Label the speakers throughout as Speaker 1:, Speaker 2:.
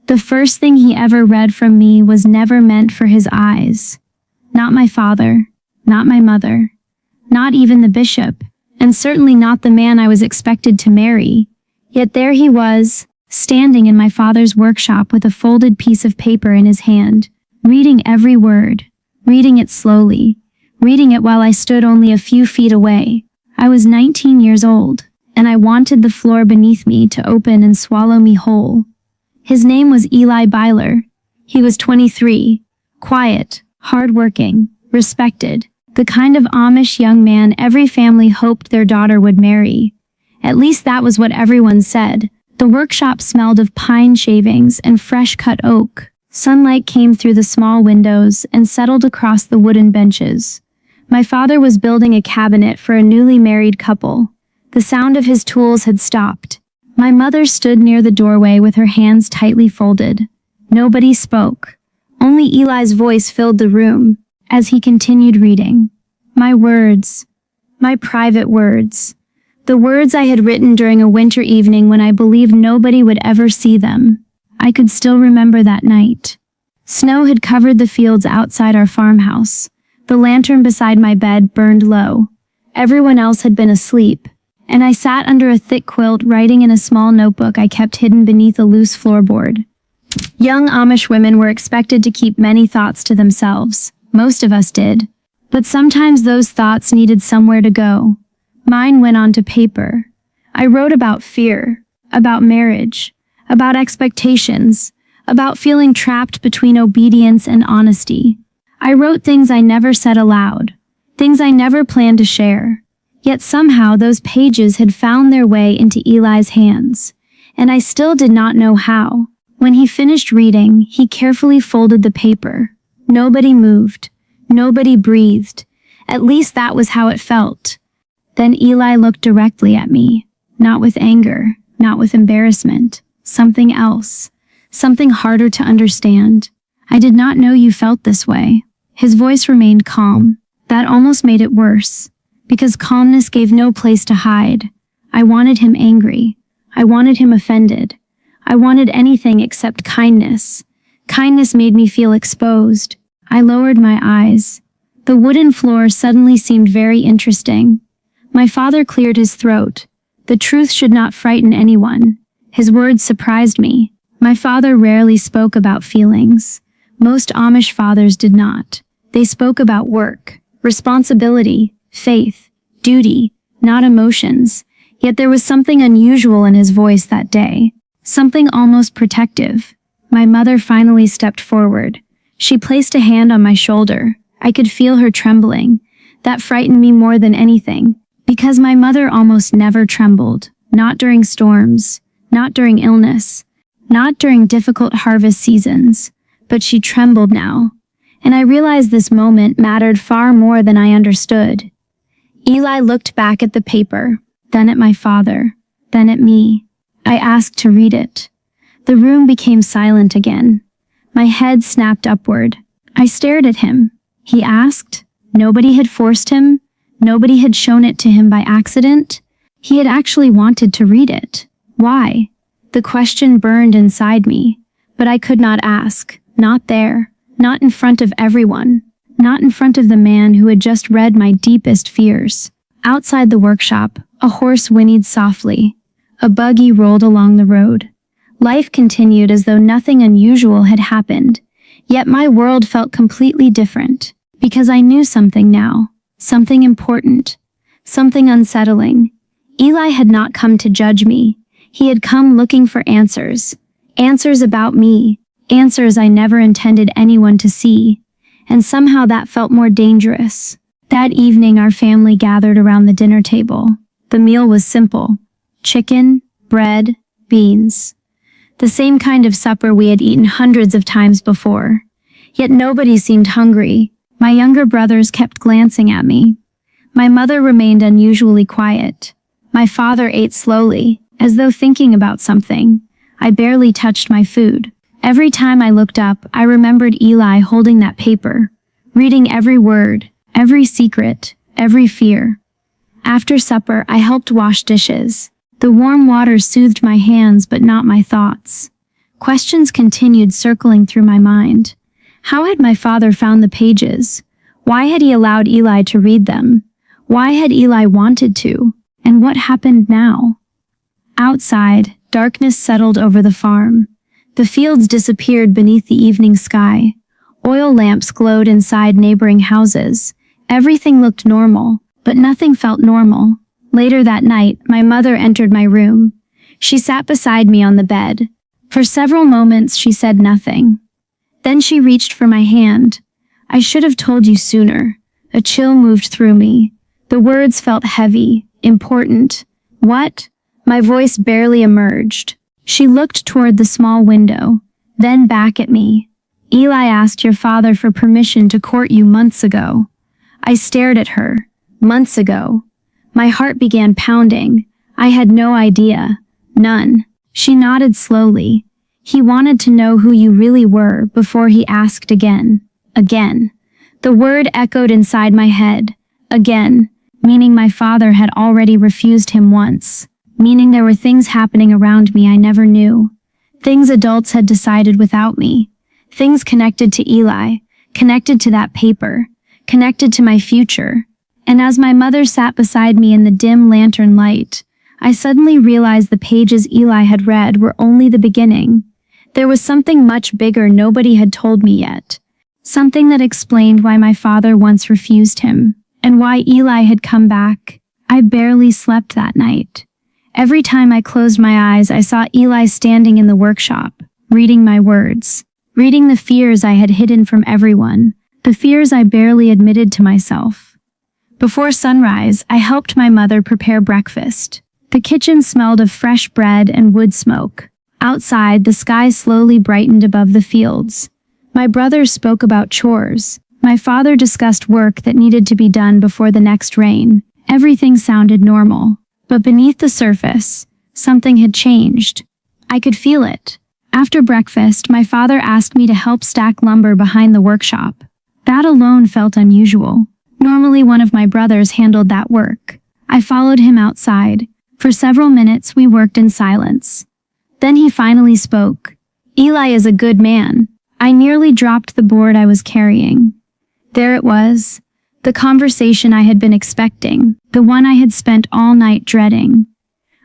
Speaker 1: The first thing he ever read from me was never meant for his eyes. Not my father, not my mother, not even the bishop, and certainly not the man I was expected to marry. Yet there he was, standing in my father's workshop with a folded piece of paper in his hand, reading every word, reading it slowly, reading it while I stood only a few feet away. I was 19 years old, and I wanted the floor beneath me to open and swallow me whole. His name was Eli Ber. He was 23, quiet, hard-working, respected, the kind of Amish young man every family hoped their daughter would marry. At least that was what everyone said. The workshop smelled of pine shavings and fresh-cut oak. Sunlight came through the small windows and settled across the wooden benches. My father was building a cabinet for a newly married couple. The sound of his tools had stopped. My mother stood near the doorway with her hands tightly folded. Nobody spoke. Only Eli's voice filled the room as he continued reading. My words. My private words. The words I had written during a winter evening when I believed nobody would ever see them. I could still remember that night. Snow had covered the fields outside our farmhouse. The lantern beside my bed burned low. Everyone else had been asleep, and I sat under a thick quilt writing in a small notebook I kept hidden beneath a loose floorboard. Young Amish women were expected to keep many thoughts to themselves. Most of us did. But sometimes those thoughts needed somewhere to go. Mine went onto paper. I wrote about fear, about marriage, about expectations, about feeling trapped between obedience and honesty. I wrote things I never said aloud, things I never planned to share. Yet somehow those pages had found their way into Eli's hands, and I still did not know how. When he finished reading, he carefully folded the paper. Nobody moved. Nobody breathed. At least that was how it felt. Then Eli looked directly at me, not with anger, not with embarrassment, something else, something harder to understand. I did not know you felt this way. His voice remained calm. That almost made it worse, because calmness gave no place to hide. I wanted him angry. I wanted him offended. I wanted anything except kindness. Kindness made me feel exposed. I lowered my eyes. The wooden floor suddenly seemed very interesting. My father cleared his throat. The truth should not frighten anyone. His words surprised me. My father rarely spoke about feelings. Most Amish fathers did not. They spoke about work, responsibility, faith, duty, not emotions. Yet there was something unusual in his voice that day. Something almost protective. My mother finally stepped forward. She placed a hand on my shoulder. I could feel her trembling. That frightened me more than anything, because my mother almost never trembled. Not during storms, not during illness, not during difficult harvest seasons. But she trembled now. And I realized this moment mattered far more than I understood. Eli looked back at the paper, then at my father, then at me. I asked to read it. The room became silent again. My head snapped upward. I stared at him. He asked. Nobody had forced him. Nobody had shown it to him by accident. He had actually wanted to read it. Why? The question burned inside me, but I could not ask. Not there. Not in front of everyone. Not in front of the man who had just read my deepest fears. Outside the workshop, a horse whinnied softly. A buggy rolled along the road. Life continued as though nothing unusual had happened. Yet my world felt completely different, because I knew something now. Something important. Something unsettling. Eli had not come to judge me. He had come looking for answers. Answers about me. Answers I never intended anyone to see. And somehow that felt more dangerous. That evening our family gathered around the dinner table. The meal was simple. Chicken, bread, beans. The same kind of supper we had eaten hundreds of times before. Yet nobody seemed hungry. My younger brothers kept glancing at me. My mother remained unusually quiet. My father ate slowly, as though thinking about something. I barely touched my food. Every time I looked up, I remembered Eli holding that paper, reading every word, every secret, every fear. After supper, I helped wash dishes. The warm water soothed my hands but not my thoughts. Questions continued circling through my mind. How had my father found the pages? Why had he allowed Eli to read them? Why had Eli wanted to? And what happened now? Outside, darkness settled over the farm. The fields disappeared beneath the evening sky. Oil lamps glowed inside neighboring houses. Everything looked normal, but nothing felt normal. Later that night, my mother entered my room. She sat beside me on the bed. For several moments, she said nothing. Then she reached for my hand. I should have told you sooner. A chill moved through me. The words felt heavy, important. What? My voice barely emerged. She looked toward the small window, then back at me. Eli asked your father for permission to court you months ago. I stared at her. Months ago. My heart began pounding. I had no idea. None. She nodded slowly. He wanted to know who you really were before he asked again. Again. The word echoed inside my head. Again. Meaning my father had already refused him once. Meaning there were things happening around me I never knew. Things adults had decided without me. Things connected to Eli. Connected to that paper. Connected to my future. And as my mother sat beside me in the dim lantern light, I suddenly realized the pages Eli had read were only the beginning. There was something much bigger nobody had told me yet. Something that explained why my father once refused him, and why Eli had come back. I barely slept that night. Every time I closed my eyes, I saw Eli standing in the workshop, reading my words, reading the fears I had hidden from everyone, the fears I barely admitted to myself. Before sunrise, I helped my mother prepare breakfast. The kitchen smelled of fresh bread and wood smoke. Outside, the sky slowly brightened above the fields. My brothers spoke about chores. My father discussed work that needed to be done before the next rain. Everything sounded normal. But beneath the surface, something had changed. I could feel it. After breakfast, my father asked me to help stack lumber behind the workshop. That alone felt unusual. Normally, one of my brothers handled that work. I followed him outside. For several minutes, we worked in silence. Then he finally spoke. Eli is a good man. I nearly dropped the board I was carrying. There it was. The conversation I had been expecting. The one I had spent all night dreading.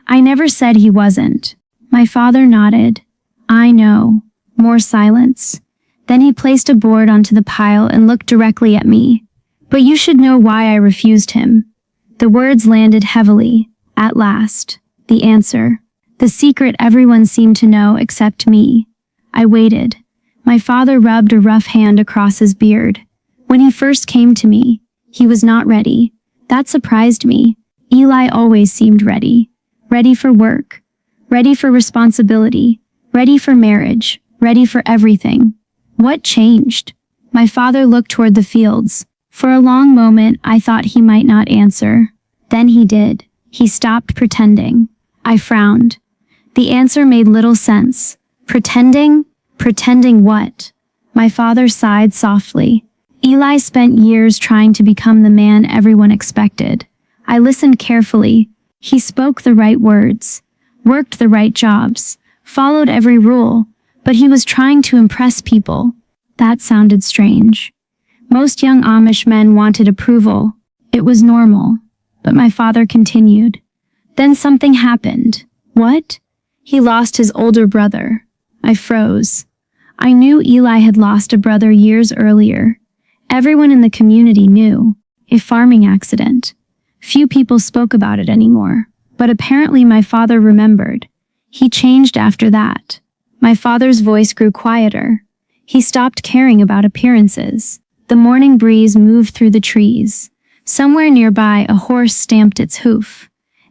Speaker 1: I never said he wasn't. My father nodded. I know. More silence. Then he placed a board onto the pile and looked directly at me. But you should know why I refused him. The words landed heavily. At last. The answer. The secret everyone seemed to know except me. I waited. My father rubbed a rough hand across his beard. When he first came to me, he was not ready. That surprised me. Eli always seemed ready. Ready for work. Ready for responsibility. Ready for marriage. Ready for everything. What changed? My father looked toward the fields. For a long moment, I thought he might not answer. Then he did. He stopped pretending. I frowned. The answer made little sense. Pretending? Pretending what? My father sighed softly. Eli spent years trying to become the man everyone expected. I listened carefully. He spoke the right words, worked the right jobs, followed every rule, but he was trying to impress people. That sounded strange. Most young Amish men wanted approval. It was normal. But my father continued. Then something happened. What? He lost his older brother. I froze. I knew Eli had lost a brother years earlier. Everyone in the community knew. A farming accident. Few people spoke about it anymore. But apparently my father remembered. He changed after that. My father's voice grew quieter. He stopped caring about appearances. The morning breeze moved through the trees. Somewhere nearby, a horse stamped its hoof.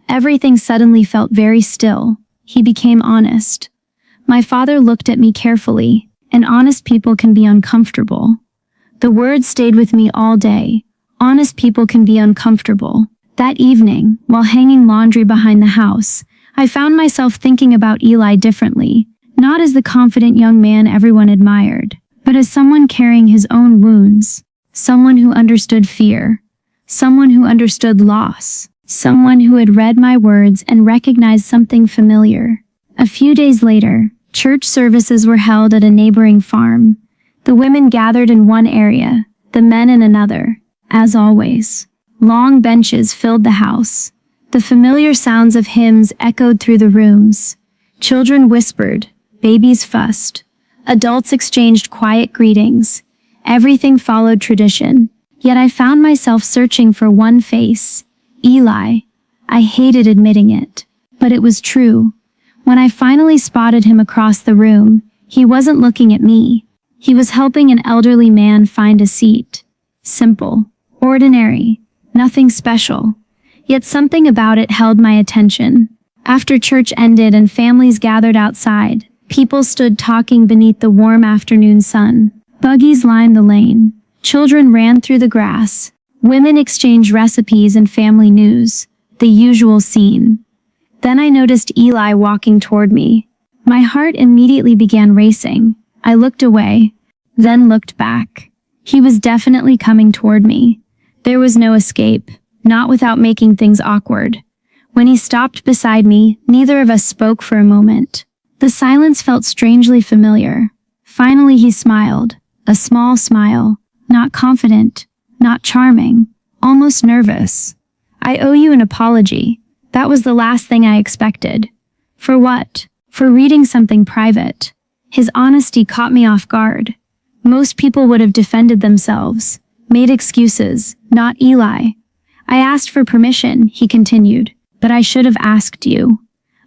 Speaker 1: Everything suddenly felt very still. He became honest. My father looked at me carefully, and honest people can be uncomfortable. The words stayed with me all day. Honest people can be uncomfortable. That evening, while hanging laundry behind the house, I found myself thinking about Eli differently, not as the confident young man everyone admired, but as someone carrying his own wounds, someone who understood fear, someone who understood loss, someone who had read my words and recognized something familiar. A few days later, Church services were held at a neighboring farm. The women gathered in one area, the men in another. As always, long benches filled the house. The familiar sounds of hymns echoed through the rooms. Children whispered, babies fussed. Adults exchanged quiet greetings. Everything followed tradition. Yet I found myself searching for one face, Eli. I hated admitting it, but it was true. When I finally spotted him across the room, he wasn't looking at me. He was helping an elderly man find a seat. Simple, ordinary, nothing special. Yet something about it held my attention. After church ended and families gathered outside, people stood talking beneath the warm afternoon sun. Buggies lined the lane. Children ran through the grass. Women exchanged recipes and family news. The usual scene. Then I noticed Eli walking toward me. My heart immediately began racing. I looked away, then looked back. He was definitely coming toward me. There was no escape, not without making things awkward. When he stopped beside me, neither of us spoke for a moment. The silence felt strangely familiar. Finally he smiled, a small smile, not confident, not charming, almost nervous. I owe you an apology. That was the last thing I expected. For what? For reading something private. His honesty caught me off guard. Most people would have defended themselves, made excuses, not Eli. I asked for permission, he continued, but I should have asked you.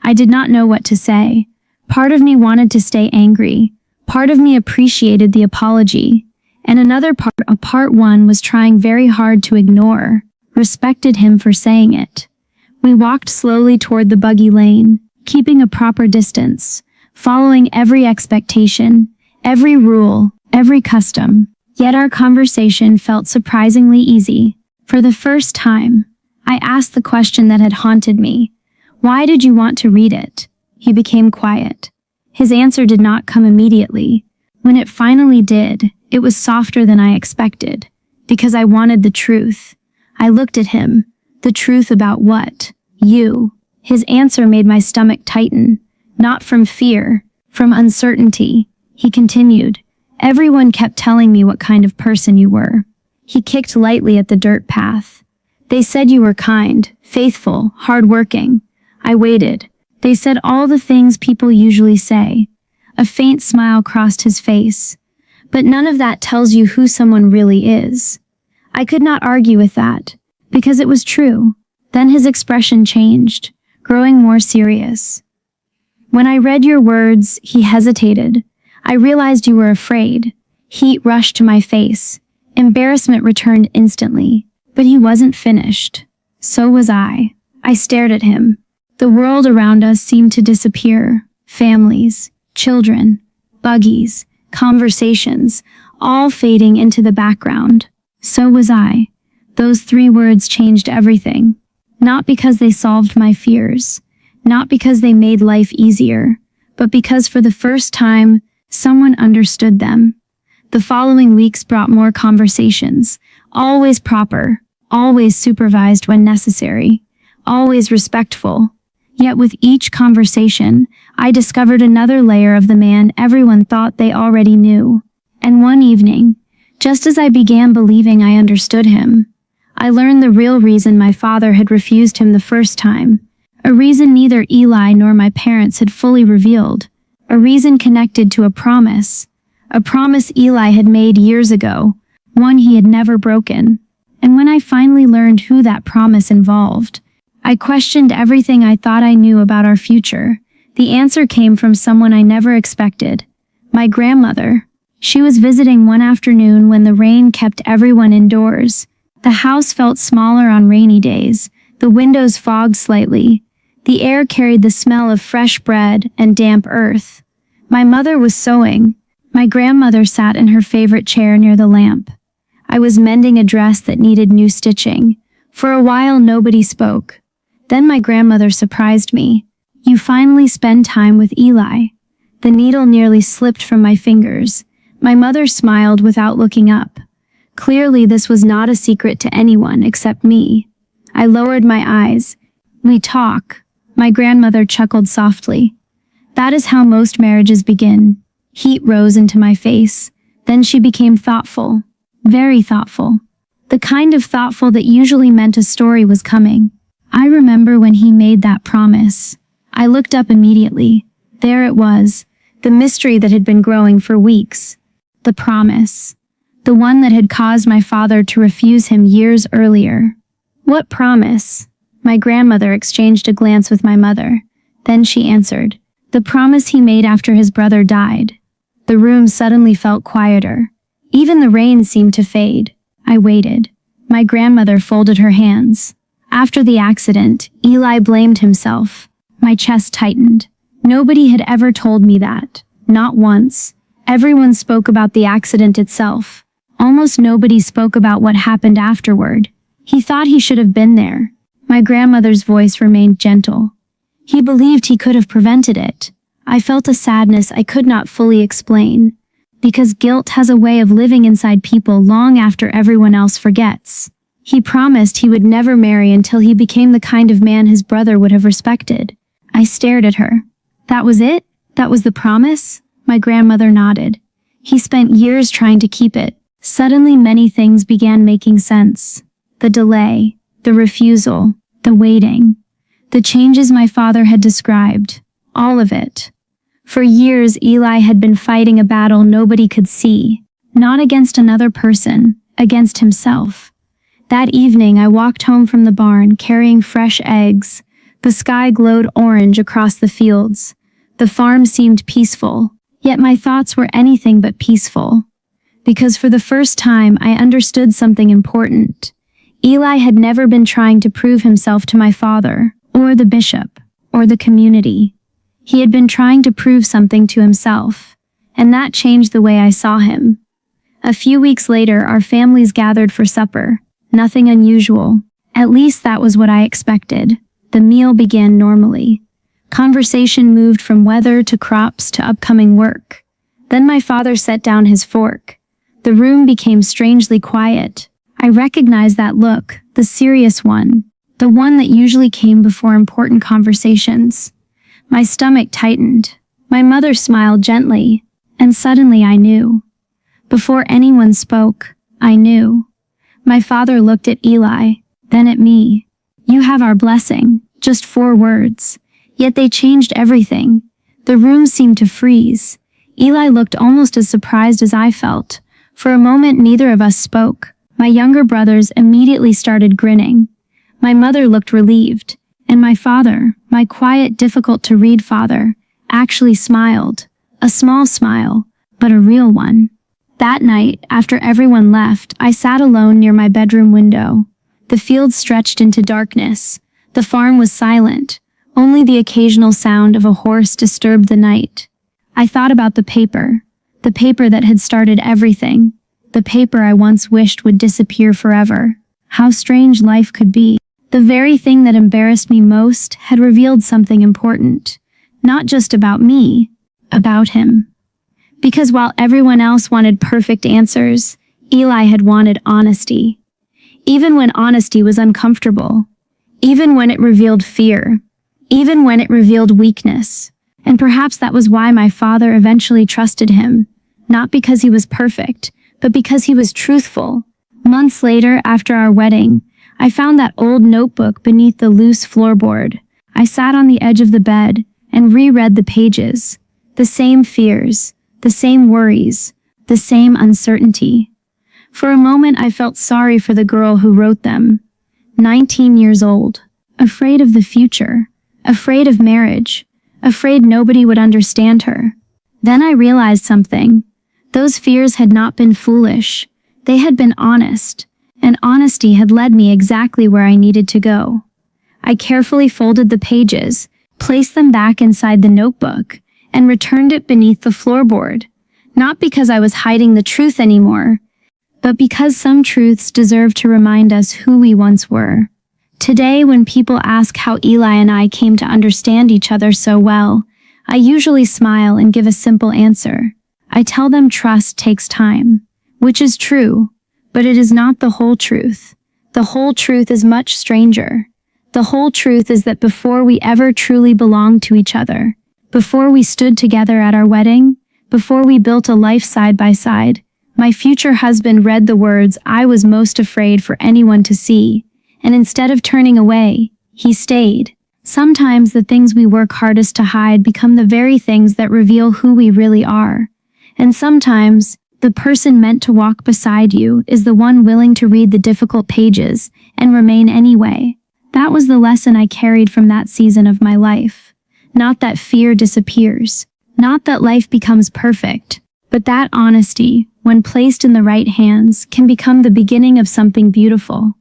Speaker 1: I did not know what to say. Part of me wanted to stay angry. Part of me appreciated the apology. And another part one was trying very hard to ignore, respected him for saying it. We walked slowly toward the buggy lane, keeping a proper distance, following every expectation, every rule, every custom. Yet our conversation felt surprisingly easy. For the first time, I asked the question that had haunted me. Why did you want to read it? He became quiet. His answer did not come immediately. When it finally did, it was softer than I expected, because I wanted the truth. I looked at him. The truth about what? You. His answer made my stomach tighten. Not from fear, from uncertainty. He continued. Everyone kept telling me what kind of person you were. He kicked lightly at the dirt path. They said you were kind, faithful, hardworking. I waited. They said all the things people usually say. A faint smile crossed his face. But none of that tells you who someone really is. I could not argue with that, because it was true. Then his expression changed, growing more serious. When I read your words, he hesitated. I realized you were afraid. Heat rushed to my face. Embarrassment returned instantly. But he wasn't finished. So was I. I stared at him. The world around us seemed to disappear. Families, children, buggies, conversations, all fading into the background. So was I. Those 3 words changed everything. Not because they solved my fears, not because they made life easier, but because for the first time, someone understood them. The following weeks brought more conversations, always proper, always supervised when necessary, always respectful. Yet with each conversation, I discovered another layer of the man everyone thought they already knew. And one evening, just as I began believing I understood him, I learned the real reason my father had refused him the first time, a reason neither Eli nor my parents had fully revealed, a reason connected to a promise Eli had made years ago, one he had never broken. And when I finally learned who that promise involved, I questioned everything I thought I knew about our future. The answer came from someone I never expected, my grandmother. She was visiting one afternoon when the rain kept everyone indoors. The house felt smaller on rainy days, the windows fogged slightly. The air carried the smell of fresh bread and damp earth. My mother was sewing. My grandmother sat in her favorite chair near the lamp. I was mending a dress that needed new stitching. For a while nobody spoke. Then my grandmother surprised me. You finally spend time with Eli. The needle nearly slipped from my fingers. My mother smiled without looking up. Clearly this was not a secret to anyone except me. I lowered my eyes. We talk. My grandmother chuckled softly. That is how most marriages begin. Heat rose into my face. Then she became thoughtful. Very thoughtful. The kind of thoughtful that usually meant a story was coming. I remember when he made that promise. I looked up immediately. There it was, the mystery that had been growing for weeks. The promise. The one that had caused my father to refuse him years earlier. What promise? My grandmother exchanged a glance with my mother. Then she answered. The promise he made after his brother died. The room suddenly felt quieter. Even the rain seemed to fade. I waited. My grandmother folded her hands. After the accident, Eli blamed himself. My chest tightened. Nobody had ever told me that. Not once. Everyone spoke about the accident itself. Almost nobody spoke about what happened afterward. He thought he should have been there. My grandmother's voice remained gentle. He believed he could have prevented it. I felt a sadness I could not fully explain. Because guilt has a way of living inside people long after everyone else forgets. He promised he would never marry until he became the kind of man his brother would have respected. I stared at her. That was it? That was the promise? My grandmother nodded. He spent years trying to keep it. Suddenly many things began making sense. The delay, the refusal, the waiting, the changes my father had described. All of it. For years, Eli had been fighting a battle nobody could see. Not against another person, against himself. That evening, I walked home from the barn carrying fresh eggs. The sky glowed orange across the fields. The farm seemed peaceful, yet my thoughts were anything but peaceful. Because for the first time, I understood something important. Eli had never been trying to prove himself to my father, or the bishop, or the community. He had been trying to prove something to himself, and that changed the way I saw him. A few weeks later, our families gathered for supper. Nothing unusual. At least that was what I expected. The meal began normally. Conversation moved from weather to crops to upcoming work. Then my father set down his fork. The room became strangely quiet. I recognized that look, the serious one, the one that usually came before important conversations. My stomach tightened. My mother smiled gently, and suddenly I knew. Before anyone spoke, I knew. My father looked at Eli, then at me. You have our blessing, just 4 words. Yet they changed everything. The room seemed to freeze. Eli looked almost as surprised as I felt. For a moment neither of us spoke. My younger brothers immediately started grinning. My mother looked relieved. And my father, my quiet, difficult-to-read father, actually smiled. A small smile, but a real one. That night, after everyone left, I sat alone near my bedroom window. The field stretched into darkness. The farm was silent. Only the occasional sound of a horse disturbed the night. I thought about the paper that had started everything. The paper I once wished would disappear forever. How strange life could be. The very thing that embarrassed me most had revealed something important. Not just about me, about him. Because while everyone else wanted perfect answers, Eli had wanted honesty. Even when honesty was uncomfortable. Even when it revealed fear. Even when it revealed weakness. And perhaps that was why my father eventually trusted him. Not because he was perfect, but because he was truthful. Months later, after our wedding, I found that old notebook beneath the loose floorboard. I sat on the edge of the bed and reread the pages. The same fears, the same worries, the same uncertainty. For a moment I felt sorry for the girl who wrote them. 19 years old, afraid of the future, afraid of marriage, afraid nobody would understand her. Then I realized something. Those fears had not been foolish. They had been honest. And honesty had led me exactly where I needed to go. I carefully folded the pages, placed them back inside the notebook, and returned it beneath the floorboard. Not because I was hiding the truth anymore, but because some truths deserve to remind us who we once were. Today, when people ask how Eli and I came to understand each other so well, I usually smile and give a simple answer. I tell them trust takes time, which is true. But it is not the whole truth. The whole truth is much stranger. The whole truth is that before we ever truly belonged to each other, Before we stood together at our wedding, before we built a life side by side, my future husband read the words I was most afraid for anyone to see, and instead of turning away, he stayed. Sometimes the things we work hardest to hide become the very things that reveal who we really are. And sometimes, the person meant to walk beside you is the one willing to read the difficult pages and remain anyway. That was the lesson I carried from that season of my life. Not that fear disappears, not that life becomes perfect, but that honesty, when placed in the right hands, can become the beginning of something beautiful.